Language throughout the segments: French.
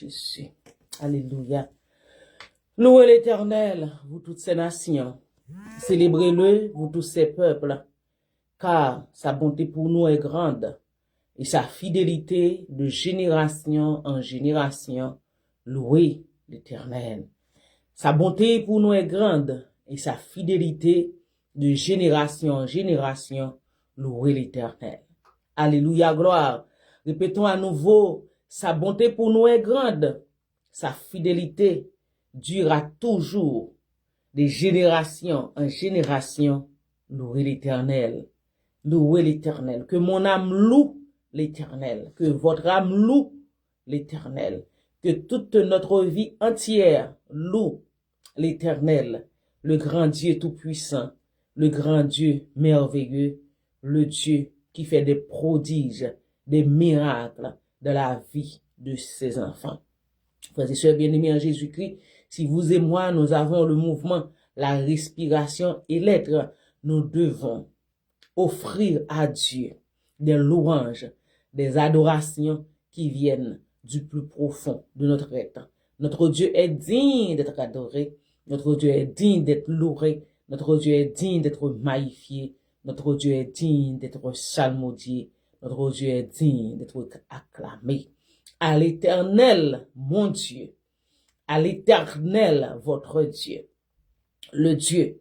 Jésus. Alléluia. Louez l'Éternel, vous toutes ces nations. Célébrez-le, vous tous ces peuples, car sa bonté pour nous est grande et sa fidélité de génération en génération. Louez l'Éternel. Sa bonté pour nous est grande et sa fidélité de génération en génération. Louez l'Éternel. Alléluia, gloire. Répétons à nouveau, sa bonté pour nous est grande, sa fidélité durera toujours, de génération en génération. Louez l'Éternel. Louez l'Éternel. Que mon âme loue l'Éternel. Que votre âme loue l'Éternel. Que toute notre vie entière loue l'Éternel, le grand Dieu tout-puissant, le grand Dieu merveilleux, le Dieu qui fait des prodiges, des miracles dans la vie de ses enfants. Frères et sœurs bien-aimés en Jésus-Christ, si vous et moi, nous avons le mouvement, la respiration et l'être, nous devons offrir à Dieu des louanges, des adorations qui viennent du plus profond de notre être. Notre Dieu est digne d'être adoré, notre Dieu est digne d'être loué, notre Dieu est digne d'être magnifié, notre Dieu est digne d'être salmodié, notre Dieu est digne d'être acclamé. À l'Éternel, mon Dieu, à l'Éternel, votre Dieu, le Dieu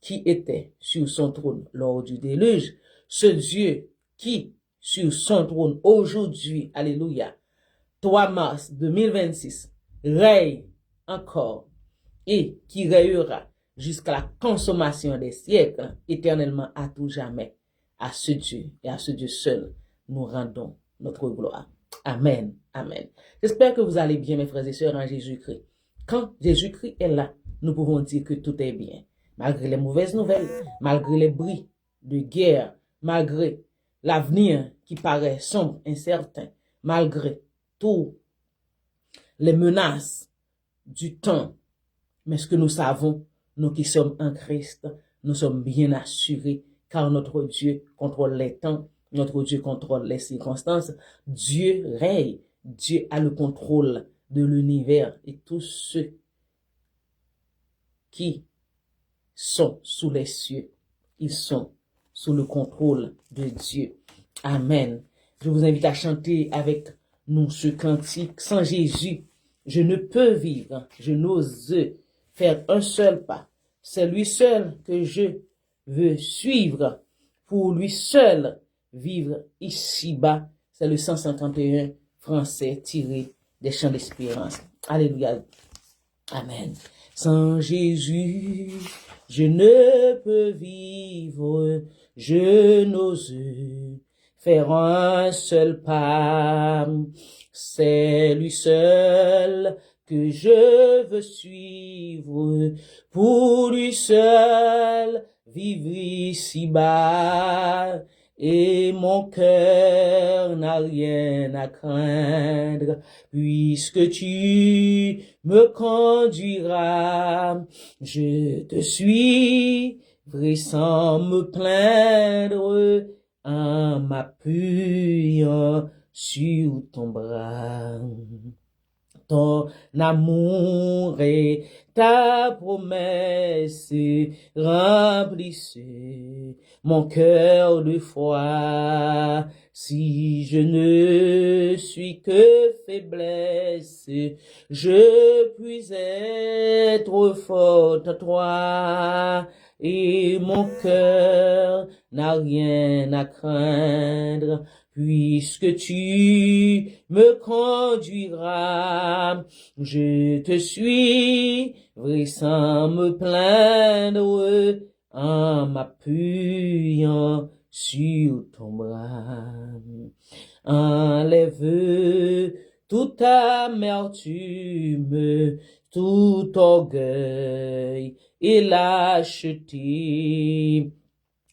qui était sur son trône lors du déluge, ce Dieu qui, sur son trône aujourd'hui, alléluia, 3 mars 2026, règne encore et qui règnera jusqu'à la consommation des siècles, éternellement à tout jamais. À ce Dieu et à ce Dieu seul, nous rendons notre gloire. Amen. Amen. J'espère que vous allez bien, mes frères et sœurs, en Jésus-Christ. Quand Jésus-Christ est là, nous pouvons dire que tout est bien. Malgré les mauvaises nouvelles, malgré les bruits de guerre, malgré l'avenir qui paraît sombre, incertain, malgré toutes les menaces du temps. Mais ce que nous savons, nous qui sommes en Christ, nous sommes bien assurés, car notre Dieu contrôle les temps, notre Dieu contrôle les circonstances. Dieu règne, Dieu a le contrôle de l'univers et tous ceux qui sont sous les cieux, ils sont sous le contrôle de Dieu. Amen. Je vous invite à chanter avec nous ce cantique. Sans Jésus, je ne peux vivre, je n'ose faire un seul pas. C'est lui seul que je veux suivre. Pour lui seul vivre ici-bas. C'est le 151 français tiré des Chants d'Espérance. Alléluia. Amen. Sans Jésus, je ne peux vivre, je n'ose faire un seul pas. C'est lui seul que je veux suivre, pour lui seul vivre ici-bas. Et mon cœur n'a rien à craindre, puisque tu me conduiras. Je te suivrai sans me plaindre, en m'appuyant sur ton bras. Ton amour et ta promesse remplissent mon cœur de foi. Si je ne suis que faiblesse, je puis être forte à toi. Et mon cœur n'a rien à craindre, puisque tu me conduiras. Je te suivrai sans me plaindre, en m'appuyant sur ton bras. Enlève toute amertume, tout orgueil et lâcheté.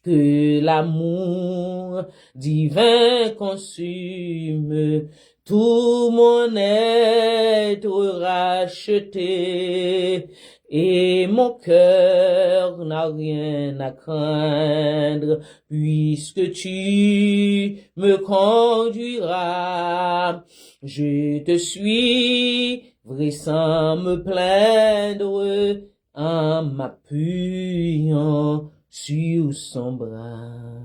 Que l'amour divin consume tout mon être racheté, et mon cœur n'a rien à craindre, puisque tu me conduiras. Je te suivrai vrai sans me plaindre, en m'appuyant sur son bras.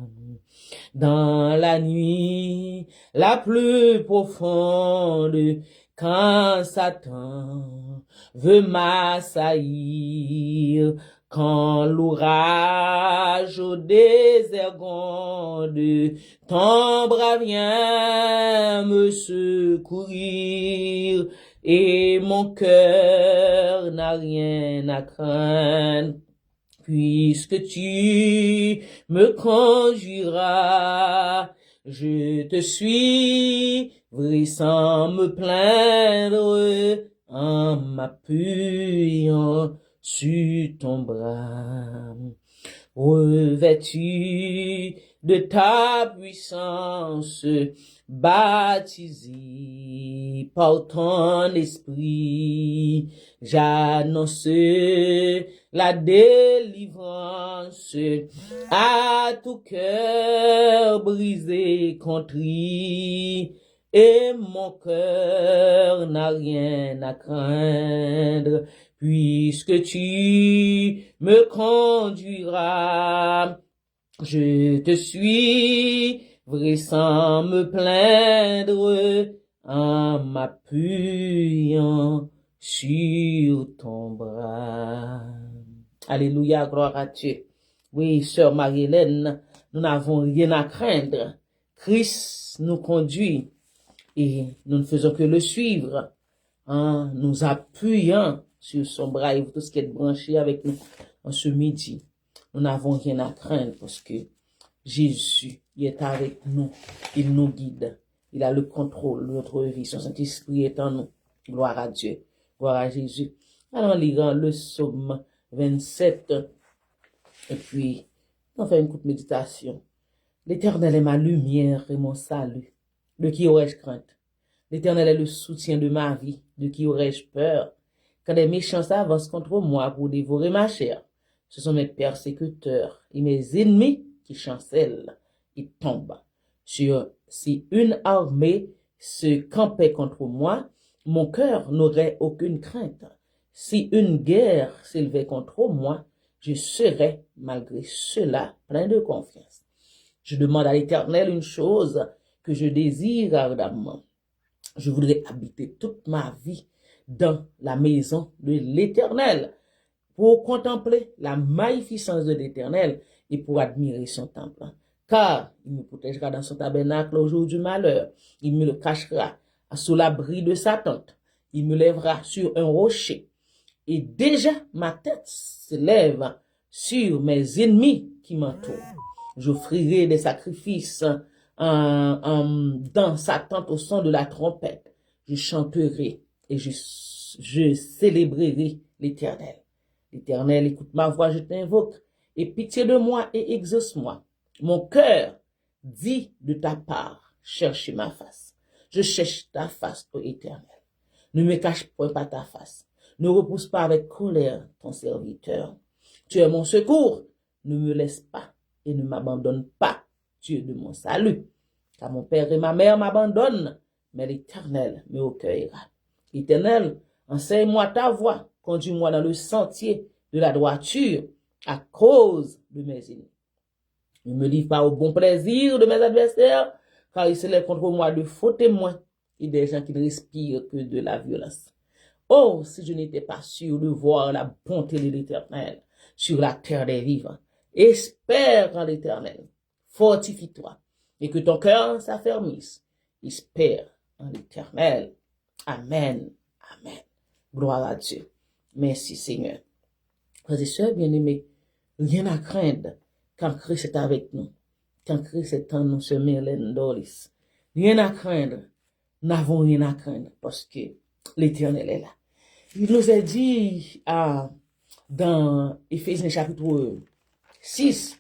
Dans la nuit la plus profonde, quand Satan veut m'assaillir, quand l'orage au désert gronde, ton bras vient me secourir, et mon cœur n'a rien à craindre. Puisque tu me conduiras, je te suivrai sans me plaindre, en m'appuyant sur ton bras. Revêtu de ta puissance, baptisé par ton esprit, j'annonce la délivrance à tout cœur brisé, contrit, et mon cœur n'a rien à craindre, puisque tu me conduiras. Je te suivrai sans me plaindre, en m'appuyant sur ton bras. Alléluia, gloire à Dieu. Oui, sœur Marie-Hélène, nous n'avons rien à craindre. Christ nous conduit et nous ne faisons que le suivre en nous appuyant sur son bras et tout ce qui est branché avec nous en ce midi. Nous n'avons rien à craindre parce que Jésus il est avec nous. Il nous guide. Il a le contrôle de notre vie. Son Saint-Esprit est en nous. Gloire à Dieu. Gloire à Jésus. Allons lire le psaume 27 et puis on fait une courte méditation. L'Éternel est ma lumière et mon salut. De qui aurais-je crainte? L'Éternel est le soutien de ma vie. De qui aurais-je peur? Quand les méchants s'avancent contre moi pour dévorer ma chair, ce sont mes persécuteurs et mes ennemis qui chancellent et tombent. Si une armée se campait contre moi, mon cœur n'aurait aucune crainte. Si une guerre s'élevait contre moi, je serais malgré cela plein de confiance. Je demande à l'Éternel une chose que je désire ardemment. Je voudrais habiter toute ma vie dans la maison de l'Éternel pour contempler la magnificence de l'Éternel et pour admirer son temple. Car il me protégera dans son tabernacle au jour du malheur. Il me le cachera sous l'abri de sa tente. Il me lèvera sur un rocher. Et déjà ma tête se lève sur mes ennemis qui m'entourent. J'offrirai des sacrifices dans sa tente au son de la trompette. Je chanterai et je célébrerai l'Éternel. L'Éternel, écoute ma voix, je t'invoque. Et pitié de moi et exauce-moi. Mon cœur dit de ta part, cherchez ma face. Je cherche ta face, ô Éternel. Ne me cache point pas ta face. Ne repousse pas avec colère ton serviteur. Tu es mon secours. Ne me laisse pas et ne m'abandonne pas, Dieu de mon salut. Car mon père et ma mère m'abandonnent, mais l'Éternel me recueillera. Éternel, enseigne-moi ta voie, conduis-moi dans le sentier de la droiture à cause de mes ennemis. Ne me livre pas au bon plaisir de mes adversaires, car ils se lèvent contre moi de faux témoins et des gens qui ne respirent que de la violence. Oh, si je n'étais pas sûr de voir la bonté de l'Éternel sur la terre des vivants. Espère en l'Éternel, fortifie-toi, et que ton cœur s'affermisse. Espère en l'Éternel. Amen. Amen. Gloire à Dieu. Merci Seigneur. Frères et sœurs bien-aimés, rien à craindre quand Christ est avec nous. Quand Christ est en nous, ce Mylène Doris. Rien à craindre. Nous n'avons rien à craindre parce que l'Éternel est là. Il nous a dit dans Éphésiens chapitre 6,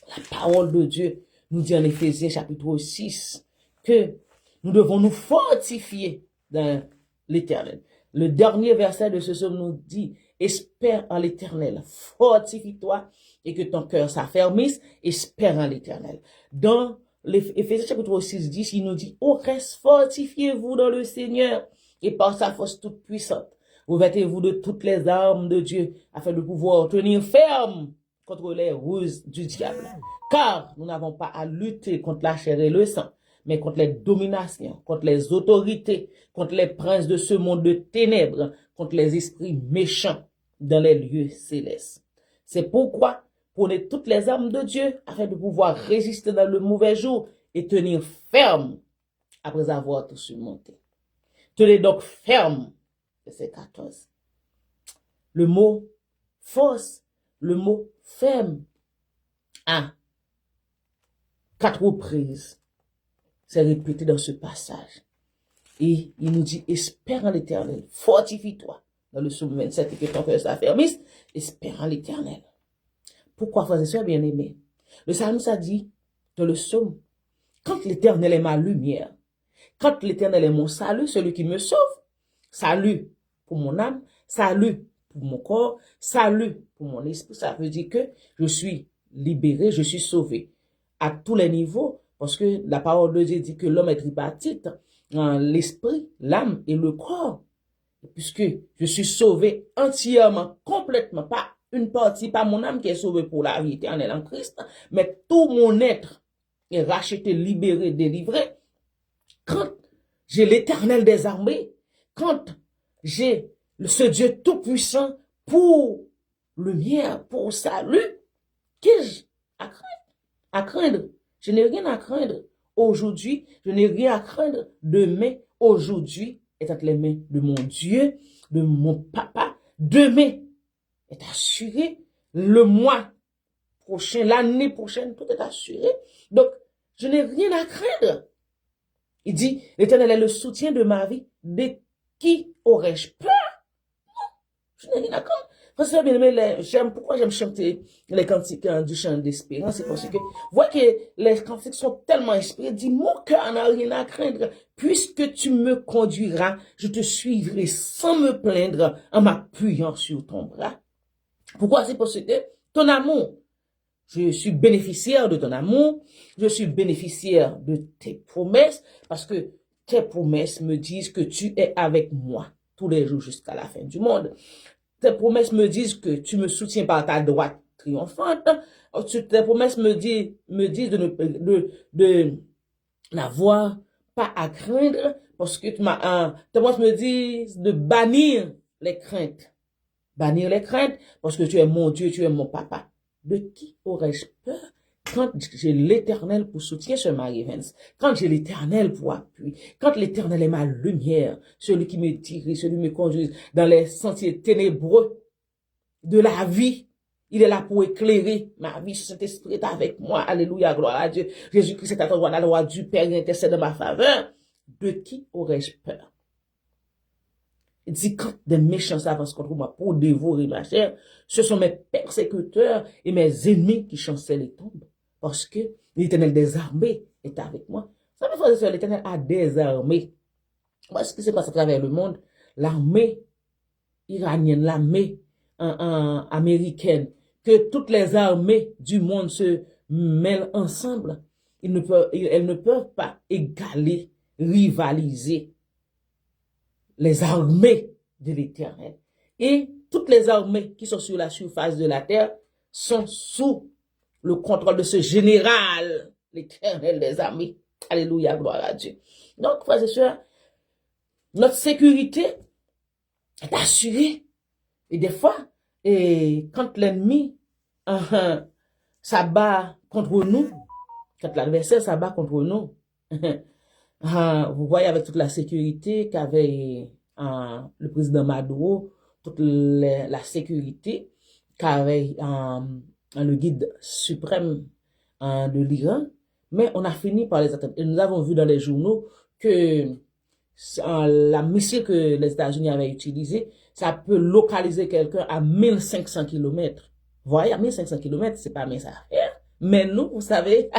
la parole de Dieu nous dit en Éphésiens chapitre 6 que nous devons nous fortifier dans l'Éternel. Le dernier verset de ce psaume nous dit, espère en l'Éternel, fortifie-toi et que ton cœur s'affermisse, espère en l'Éternel. Dans Éphésiens chapitre 6, 10, il nous dit, au reste, fortifiez-vous dans le Seigneur et par sa force toute puissante. Revêtez-vous de toutes les armes de Dieu afin de pouvoir tenir ferme contre les ruses du diable. Car nous n'avons pas à lutter contre la chair et le sang, mais contre les dominations, contre les autorités, contre les princes de ce monde de ténèbres, contre les esprits méchants dans les lieux célestes. C'est pourquoi prenez toutes les armes de Dieu afin de pouvoir résister dans le mauvais jour et tenir ferme après avoir tout surmonté. Tenez donc ferme, verset 14. Le mot force, le mot ferme, à 4 reprises, c'est répété dans ce passage. Et il nous dit, espère en l'Éternel, fortifie-toi. Dans le psaume 27, et que ton cœur s'affermisse, espère en l'Éternel. Pourquoi, frères et sœurs bien-aimés? Le psalmiste a dit, dans le psaume, quand l'Éternel est ma lumière, quand l'Éternel est mon salut, celui qui me sauve, salut pour mon âme, salut pour mon corps, salut pour mon esprit, ça veut dire que je suis libéré, je suis sauvé à tous les niveaux, parce que la parole de Dieu dit que l'homme est tripartite, l'esprit, l'âme et le corps. Et puisque je suis sauvé entièrement, complètement, pas une partie, pas mon âme qui est sauvée pour la vie éternelle en Christ, mais tout mon être est racheté, libéré, délivré. Quand j'ai l'Éternel des armées, quand j'ai ce Dieu tout-puissant pour lumière, pour salut, qu'ai-je à craindre? À craindre. Je n'ai rien à craindre aujourd'hui, je n'ai rien à craindre demain. Aujourd'hui est entre les mains de mon Dieu, de mon papa. Demain est assuré. Le mois prochain, l'année prochaine, tout est assuré. Donc, je n'ai rien à craindre. Il dit, l'Éternel est le soutien de ma vie. De qui aurais-je peur? Je n'ai rien à craindre. Frère, bien aimé, pourquoi j'aime chanter les cantiques du chant d'espérance? C'est parce que, voyez que les cantiques sont tellement inspirés. Dis, mon cœur n'a rien à craindre. Puisque tu me conduiras, je te suivrai sans me plaindre en m'appuyant sur ton bras. Pourquoi? C'est parce que ton amour, je suis bénéficiaire de ton amour, je suis bénéficiaire de tes promesses, parce que tes promesses me disent que tu es avec moi tous les jours jusqu'à la fin du monde. Tes promesses me disent que tu me soutiens par ta droite triomphante. Tes promesses me disent de n'avoir pas à craindre, parce que tes promesses me disent de bannir les craintes. Bannir les craintes, parce que tu es mon Dieu, tu es mon papa. De qui aurais-je peur quand j'ai l'Éternel pour soutien sur ma Evans, quand j'ai l'Éternel pour appui, quand l'Éternel est ma lumière, celui qui me dirige, celui qui me conduit dans les sentiers ténébreux de la vie, il est là pour éclairer ma vie. Saint-Esprit est avec moi. Alléluia, gloire à Dieu. Jésus-Christ est à droite, la loi du Père, il intercède en ma faveur. De qui aurais-je peur? Il dit, quand des méchants s'avancent contre moi pour dévorer ma chair, ce sont mes persécuteurs et mes ennemis qui chancellent et tombent. Parce que l'Éternel des armées est avec moi. Ça veut dire que l'Éternel a des armées. Moi, ce qui se passe à travers le monde, l'armée iranienne, l'armée américaine, que toutes les armées du monde se mêlent ensemble, elles ne peuvent pas égaler, rivaliser les armées de l'Éternel. Et toutes les armées qui sont sur la surface de la terre sont sous le contrôle de ce général, l'Éternel des armées. Alléluia, gloire à Dieu. Donc, frères et sœurs, notre sécurité est assurée. Et des fois, quand l'ennemi s'abat contre nous, quand l'adversaire s'abat contre nous, vous voyez avec toute la sécurité qu'avait le président Maduro, toute la sécurité qu'avait le guide suprême de l'Iran, mais on a fini par les atteindre. Et nous avons vu dans les journaux que la missile que les États-Unis avaient utilisée, ça peut localiser quelqu'un à 1500 km. Vous voyez, à 1500 km, c'est pas mes affaires. Mais nous, vous savez,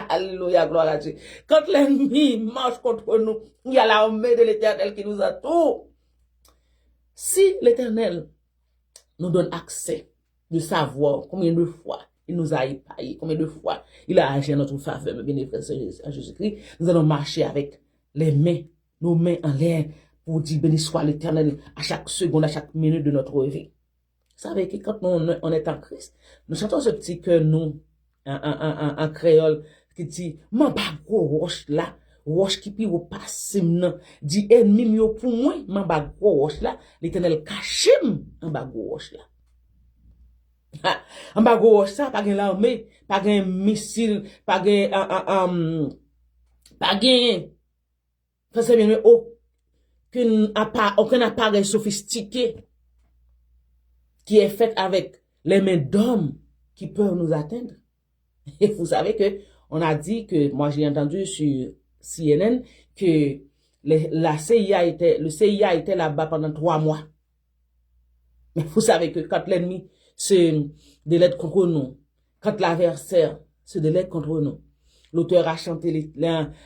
alléluia, gloire à Dieu. Quand l'ennemi marche contre nous, il y a l'armée de l'Éternel qui nous entoure. Si l'Éternel nous donne accès de savoir combien de fois il nous a épargnés, combien de fois il a agi en notre faveur, bien frères en Jésus-Christ, nous allons marcher avec les mains, nos mains en l'air, pour dire béni soit l'Éternel à chaque seconde, à chaque minute de notre vie. Vous savez que quand on est en Christ, nous chantons ce petit cœur, nous, en créole, qui dit, m'en bas gros roche là, roche qui pi ou passe m'nan, dit ennemi m'yo pour moi, m'en bas gros roche là, l'Éternel cache en bas gros roche là. En bas gros roche ça, pas gen l'armée, pas gen missile, pas gen, pas gen, ça bien, aucun appareil sophistiqué qui est fait avec les mains d'hommes qui peuvent nous atteindre. Et vous savez que on a dit que, moi j'ai entendu sur CNN que le CIA était là-bas pendant 3 mois. Mais vous savez que quand l'ennemi se délègue contre nous, quand l'adversaire se délègue contre nous, l'auteur a chanté,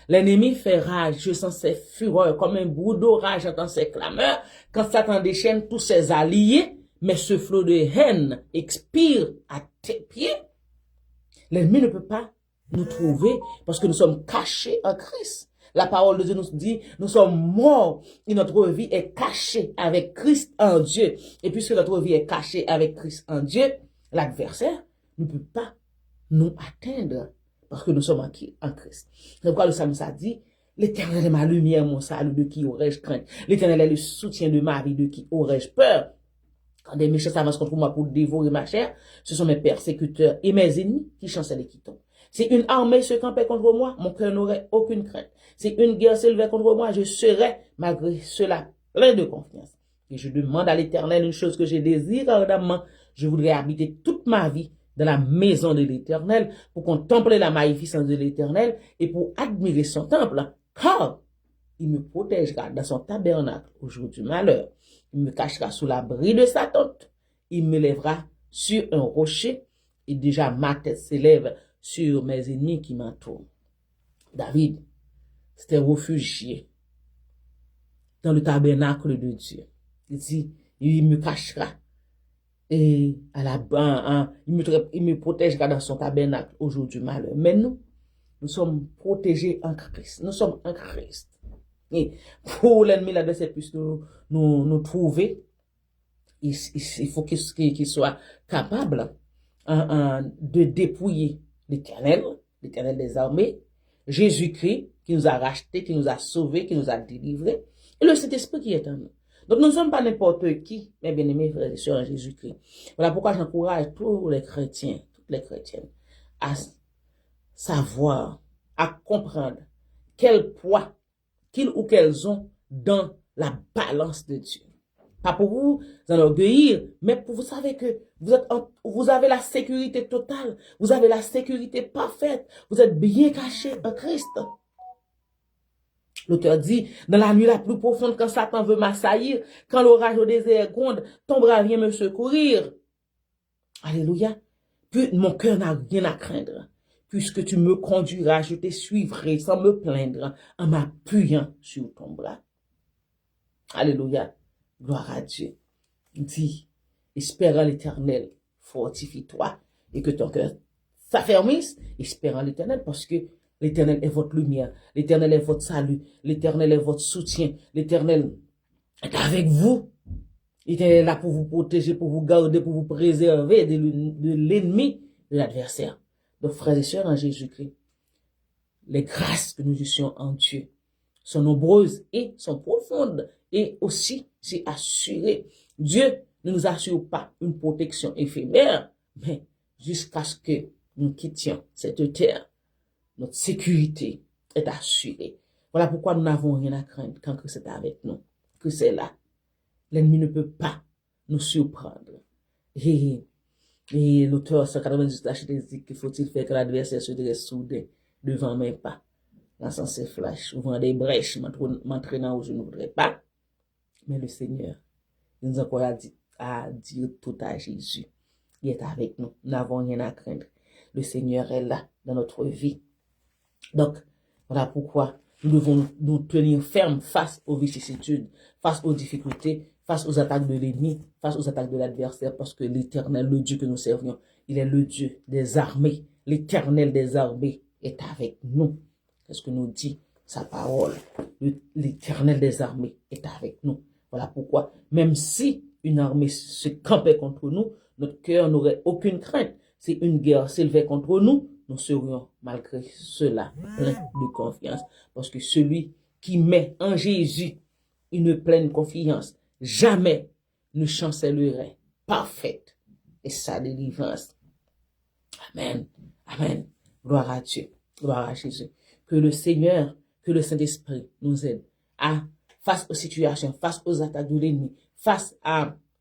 l'ennemi fait rage, je sens ses fureurs comme un bout d'orage, j'entends ses clameurs. Quand Satan déchaîne tous ses alliés, mais ce flot de haine expire à tes pieds, l'ennemi ne peut pas nous trouver parce que nous sommes cachés en Christ. La parole de Dieu nous dit, nous sommes morts et notre vie est cachée avec Christ en Dieu. Et puisque notre vie est cachée avec Christ en Dieu, l'adversaire ne peut pas nous atteindre parce que nous sommes en Christ. C'est pourquoi le psalmiste a dit, l'Éternel est ma lumière, mon salut, de qui aurais-je crainte? L'Éternel est le soutien de ma vie, de qui aurais-je peur? Quand des méchants s'avancent contre moi pour dévorer ma chair, ce sont mes persécuteurs et mes ennemis qui chancellent et qui tombent. Si une armée se campait contre moi, mon cœur n'aurait aucune crainte. Si une guerre s'élevait contre moi, je serais, malgré cela, plein de confiance. Et je demande à l'Éternel une chose que je désire ardemment. Je voudrais habiter toute ma vie dans la maison de l'Éternel pour contempler la magnificence de l'Éternel et pour admirer son temple, car il me protégera dans son tabernacle au jour du malheur. Il me cachera sous l'abri de sa tente. Il me lèvera sur un rocher et déjà ma tête s'élève sur mes ennemis qui m'entourent. David s'était réfugié dans le tabernacle de Dieu. Il dit, il me cachera et il me protégera dans son tabernacle au jour du malheur. Mais nous sommes protégés en Christ. Nous sommes en Christ. Et pour l'ennemi, l'adversaire puisse nous trouver, il faut qu'il soit capable de dépouiller l'Éternel des armées, Jésus-Christ, qui nous a rachetés, qui nous a sauvés, qui nous a délivrés, et le Saint-Esprit qui est en nous. Donc nous ne sommes pas n'importe qui, mes bien-aimés frères et sœurs en Jésus-Christ. Voilà pourquoi j'encourage tous les chrétiens, toutes les chrétiennes, à savoir, à comprendre quel poids qu'ils ou qu'elles ont dans la balance de Dieu. Pas pour vous enorgueillir, mais pour vous savez que vous avez la sécurité totale, vous avez la sécurité parfaite, vous êtes bien caché en Christ. L'auteur dit, dans la nuit la plus profonde, quand Satan veut m'assaillir, quand l'orage au désert gronde, ton bras vient me secourir. Alléluia. Puis mon cœur n'a rien à craindre. Puisque tu me conduiras, je te suivrai sans me plaindre, en m'appuyant sur ton bras. Alléluia. Gloire à Dieu. Dis, espérant l'Éternel, fortifie-toi et que ton cœur s'affermisse, espérant l'Éternel, parce que l'Éternel est votre lumière, l'Éternel est votre salut, l'Éternel est votre soutien, l'Éternel est avec vous. Il est là pour vous protéger, pour vous garder, pour vous préserver de l'ennemi, de l'adversaire. Donc, frères et sœurs en Jésus-Christ, les grâces que nous eussions en Dieu sont nombreuses et sont profondes. Et aussi, c'est assuré. Dieu ne nous assure pas une protection éphémère, mais jusqu'à ce que nous quittions cette terre, notre sécurité est assurée. Voilà pourquoi nous n'avons rien à craindre quand Christ est avec nous. Christ est là. L'ennemi ne peut pas nous surprendre. Et l'auteur 198 dit qu'il faut-il faire que l'adversaire se dresse soudain devant mes pas. Dans sens flash, ouvrant des brèches, m'entraînant où je ne voudrais pas. Mais le Seigneur, il nous encourage à dire tout à Jésus. Il est avec nous. Nous n'avons rien à craindre. Le Seigneur est là dans notre vie. Donc, voilà pourquoi nous devons nous tenir fermes face aux vicissitudes, face aux difficultés, face aux attaques de l'ennemi, face aux attaques de l'adversaire, parce que l'Éternel, le Dieu que nous servions, il est le Dieu des armées. L'Éternel des armées est avec nous. C'est ce que nous dit sa parole. L'Éternel des armées est avec nous. Voilà pourquoi, même si une armée se campait contre nous, notre cœur n'aurait aucune crainte. Si une guerre s'élevait contre nous, nous serions malgré cela pleins de confiance. Parce que celui qui met en Jésus une pleine confiance, jamais ne chancellerait parfaite et sa délivrance. Amen. Amen. Gloire à Dieu. Gloire à Jésus. Que le Seigneur, que le Saint-Esprit nous aide à, face aux situations, face aux attaques de l'ennemi, face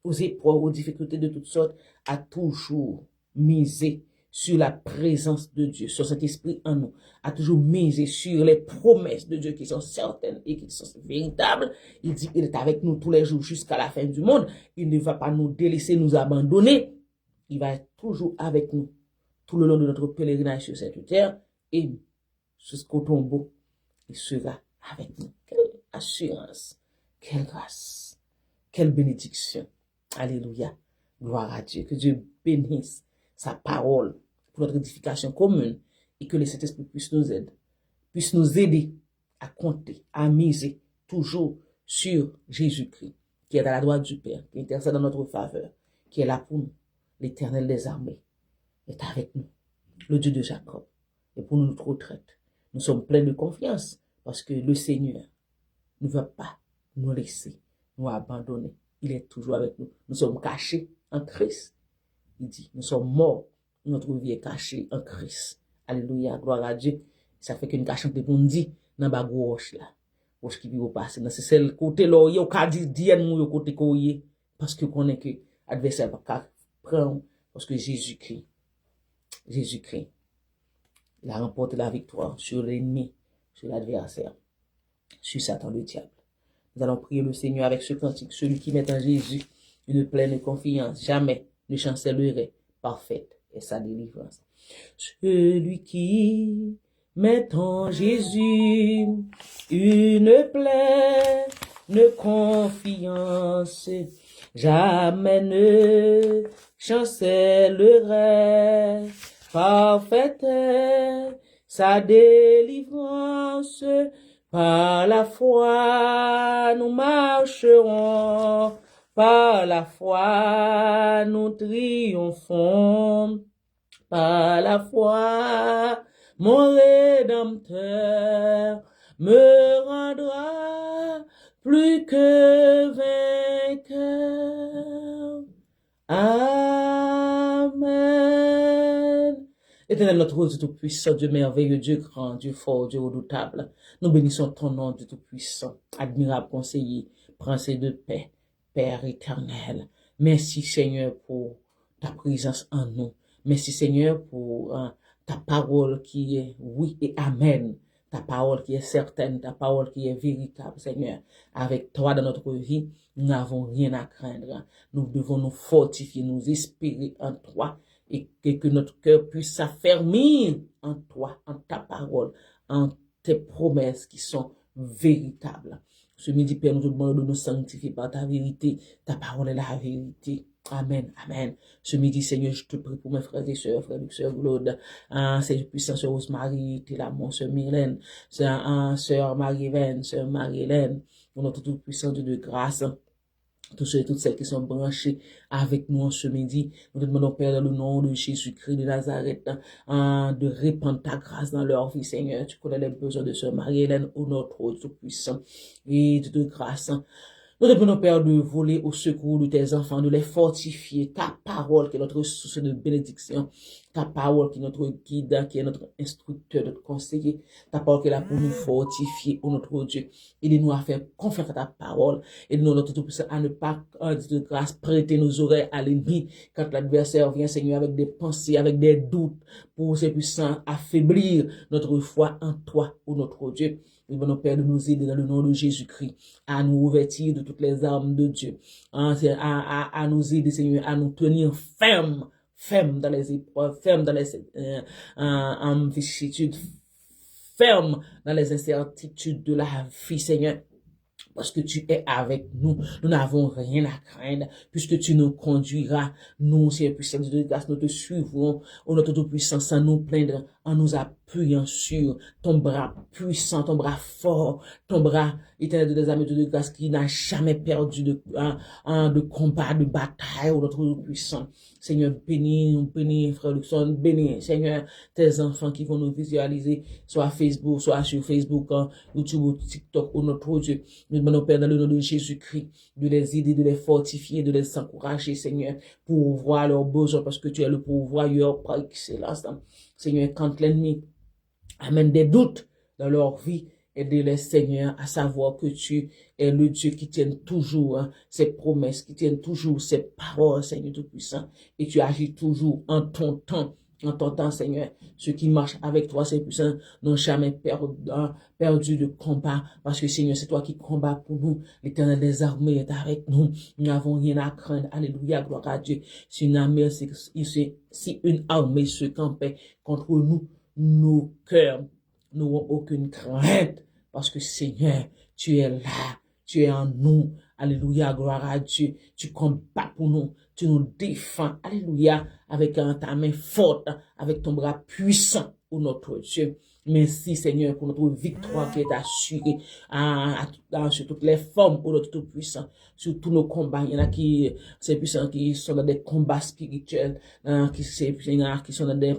aux épreuves, aux difficultés de toutes sortes, à toujours miser sur la présence de Dieu, sur cet esprit en nous, à toujours miser sur les promesses de Dieu qui sont certaines et qui sont véritables. Il dit qu'il est avec nous tous les jours jusqu'à la fin du monde. Il ne va pas nous délaisser, nous abandonner. Il va être toujours avec nous tout le long de notre pèlerinage sur cette terre et jusqu'au tombeau, il sera avec nous. Quelle assurance, quelle grâce, quelle bénédiction. Alléluia. Gloire à Dieu. Que Dieu bénisse sa parole pour notre édification commune et que le Saint-Esprit puisse nous aider à compter, à miser toujours sur Jésus-Christ, qui est à la droite du Père, qui intercède en notre faveur, qui est là pour nous. L'Éternel des armées est avec nous, le Dieu de Jacob, et pour notre retraite. Nous sommes pleins de confiance parce que le Seigneur ne va pas nous laisser, nous abandonner. Il est toujours avec nous. Nous sommes cachés en Christ. Il dit, nous sommes morts, notre vie est cachée en Christ. Alléluia, gloire à Dieu. Ça fait qu'une cachante de nous dit, dans la gauche là, gauche qui peut passer, c'est celle côté là, il y a qu'à dire, nous, côté koye, parce que qu'on est que adversaire pas prendre, parce que Jésus-Christ, il a remporté la victoire sur l'ennemi, sur l'adversaire, sur Satan le diable. Nous allons prier le Seigneur avec ce cantique, celui qui met en Jésus une pleine confiance, jamais ne chancellerait parfaite et sa délivrance. Celui qui met en Jésus une pleine confiance, jamais ne chancellerait parfaite est sa délivrance. Par la foi, nous marcherons, par la foi, nous triomphons, par la foi, mon Rédempteur me rendra plus que vainqueur. Amen. Éternel, notre Dieu Tout-Puissant, Dieu merveilleux, Dieu grand, Dieu fort, Dieu redoutable, nous bénissons ton nom, Dieu Tout-Puissant, admirable conseiller, prince de paix, Père éternel. Merci Seigneur pour ta présence en nous. Merci Seigneur pour ta parole qui est oui et amen. Ta parole qui est certaine, ta parole qui est véritable, Seigneur. Avec toi dans notre vie, nous n'avons rien à craindre. Nous devons nous fortifier, nous espérer en toi et que notre cœur puisse s'affermir en toi, en ta parole, en tes promesses qui sont véritables. Ce midi, Père, nous te demandons de nous sanctifier par ta vérité. Ta parole est la vérité. Amen, amen. Ce midi, Seigneur, je te prie pour mes frères et sœurs, frères et sœurs Claude, Seigneur puissant, sœur Rosemary, Télamon, sœur Mylène, sœur Marie-Hélène, sœur Marie-Hélène, pour notre tout-puissant Dieu de grâce, tous ceux et toutes celles qui sont branchés avec nous en ce midi. Nous te demandons, Père, dans le nom de Jésus-Christ de Nazareth, de répandre ta grâce dans leur vie, Seigneur. Tu connais les besoins de sœur Marie-Hélène, au notre tout-puissant et de grâce. Nous te demandons, Père, de voler au secours de tes enfants, de les fortifier. Ta parole qui est notre source de bénédiction. Ta parole qui est notre guide, qui est notre instructeur, notre conseiller. Ta parole qui est là pour nous fortifier, ô notre Dieu. Aide-nous à faire confiance à ta parole. Aide-nous, notre Tout-Puissant, à ne pas, de grâce, prêter nos oreilles à l'ennemi. Quand l'adversaire vient, Seigneur, avec des pensées, avec des doutes, pour ces puissants affaiblir notre foi en toi, ô notre Dieu. Nous demandons, Père, de nous aider dans le nom de Jésus-Christ, à nous revêtir de toutes les armes de Dieu, à nous aider, Seigneur, à nous tenir fermes dans les épreuves, fermes dans les vicissitudes, fermes dans les incertitudes de la vie, Seigneur. Parce que tu es avec nous, nous n'avons rien à craindre, puisque tu nous conduiras, nous, Seigneur puissant de grâce, nous te suivrons, au notre Tout-Puissant, sans nous plaindre, en nous appuyant sur ton bras puissant, ton bras fort, ton bras éternel des amis de grâce qui n'a jamais perdu de combat, de bataille, ou notre puissant. Seigneur, bénis, frère Luxon, bénis, Seigneur, tes enfants qui vont nous visualiser, soit Facebook, soit sur Facebook, YouTube ou TikTok, ou notre Dieu. Nous demandons, Père, dans le nom de Jésus-Christ, de les aider, de les fortifier, de les encourager, Seigneur, pour voir leurs besoins, parce que tu es le pourvoyeur par excellence. Seigneur, quand l'ennemi amène des doutes dans leur vie, aide-les, Seigneur, à savoir que tu es le Dieu qui tient toujours ses promesses, qui tient toujours ses paroles, Seigneur Tout-Puissant, et tu agis toujours en ton temps, Seigneur. Ceux qui marchent avec toi, Seigneur puissant, n'ont jamais perdu de combat, parce que, Seigneur, c'est toi qui combats pour nous. L'Éternel des armées est avec nous. Nous n'avons rien à craindre. Alléluia, gloire à Dieu. Si une armée se campait contre nous, nos cœurs n'auront aucune crainte, parce que, Seigneur, tu es là, tu es en nous. Alléluia, gloire à Dieu. Tu combats pour nous, tu nous défends. Alléluia, avec ta main forte, avec ton bras puissant, ô notre Dieu. Merci, Seigneur, pour notre victoire qui est assurée sur toutes les formes, ô notre Tout-Puissant, sur tous nos combats. Il y en a qui, c'est puissant, qui sont dans des combats spirituels, qui sont dans des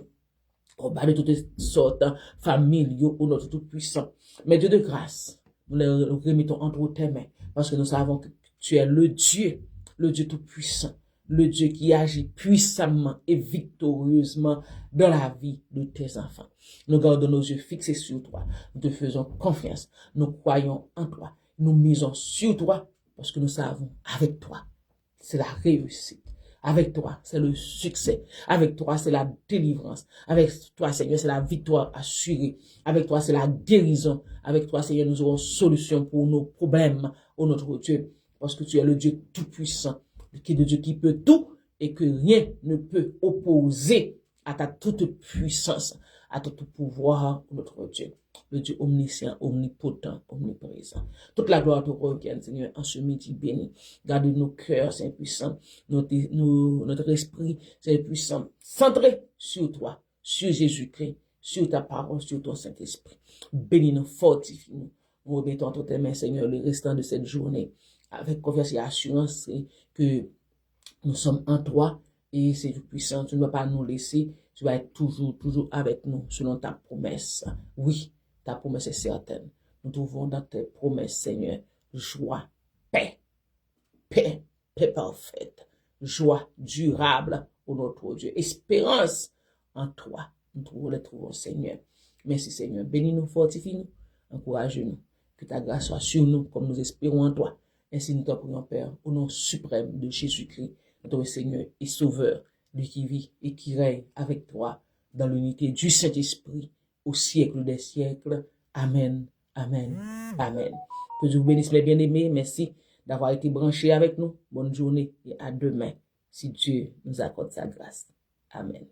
combats de toutes sortes, familiaux, ô notre Tout-Puissant. Mais Dieu de grâce, nous les remettons entre tes mains, parce que nous savons que tu es le Dieu Tout-Puissant, le Dieu qui agit puissamment et victorieusement dans la vie de tes enfants. Nous gardons nos yeux fixés sur toi, nous te faisons confiance, nous croyons en toi, nous misons sur toi, parce que nous savons, avec toi, c'est la réussite. Avec toi, c'est le succès. Avec toi, c'est la délivrance. Avec toi, Seigneur, c'est la victoire assurée. Avec toi, c'est la guérison. Avec toi, Seigneur, nous aurons solution pour nos problèmes, ô notre Dieu. Parce que tu es le Dieu tout-puissant, qui est le Dieu qui peut tout et que rien ne peut opposer à ta toute puissance, à ton tout pouvoir, notre Dieu. Le Dieu omniscient, omnipotent, omniprésent. Toute la gloire te revient, Seigneur, en ce midi béni. Garde nos cœurs, Saint puissant, notre esprit, Saint puissant, centré sur toi, sur Jésus-Christ, sur ta parole, sur ton Saint-Esprit. Bénis-nous, fortifie-nous. Nous remettons entre tes mains, Seigneur, le restant de cette journée, avec confiance et assurance que nous sommes en toi et c'est du puissant. Tu ne vas pas nous laisser. Tu vas être toujours avec nous selon ta promesse. Oui, ta promesse est certaine. Nous trouvons dans tes promesses, Seigneur, joie, paix parfaite, joie durable au notre Dieu, espérance en toi. Nous les trouvons, Seigneur. Merci, Seigneur. Bénis-nous, fortifie-nous, encourage-nous. Que ta grâce soit sur nous comme nous espérons en toi. Ainsi nous t'en prions, Père, au nom suprême de Jésus-Christ, notre Seigneur et Sauveur, lui qui vit et qui règne avec toi dans l'unité du Saint-Esprit au siècle des siècles. Amen, amen, amen. Que Dieu vous bénisse, mes bien-aimés. Merci d'avoir été branchés avec nous. Bonne journée et à demain, si Dieu nous accorde sa grâce. Amen.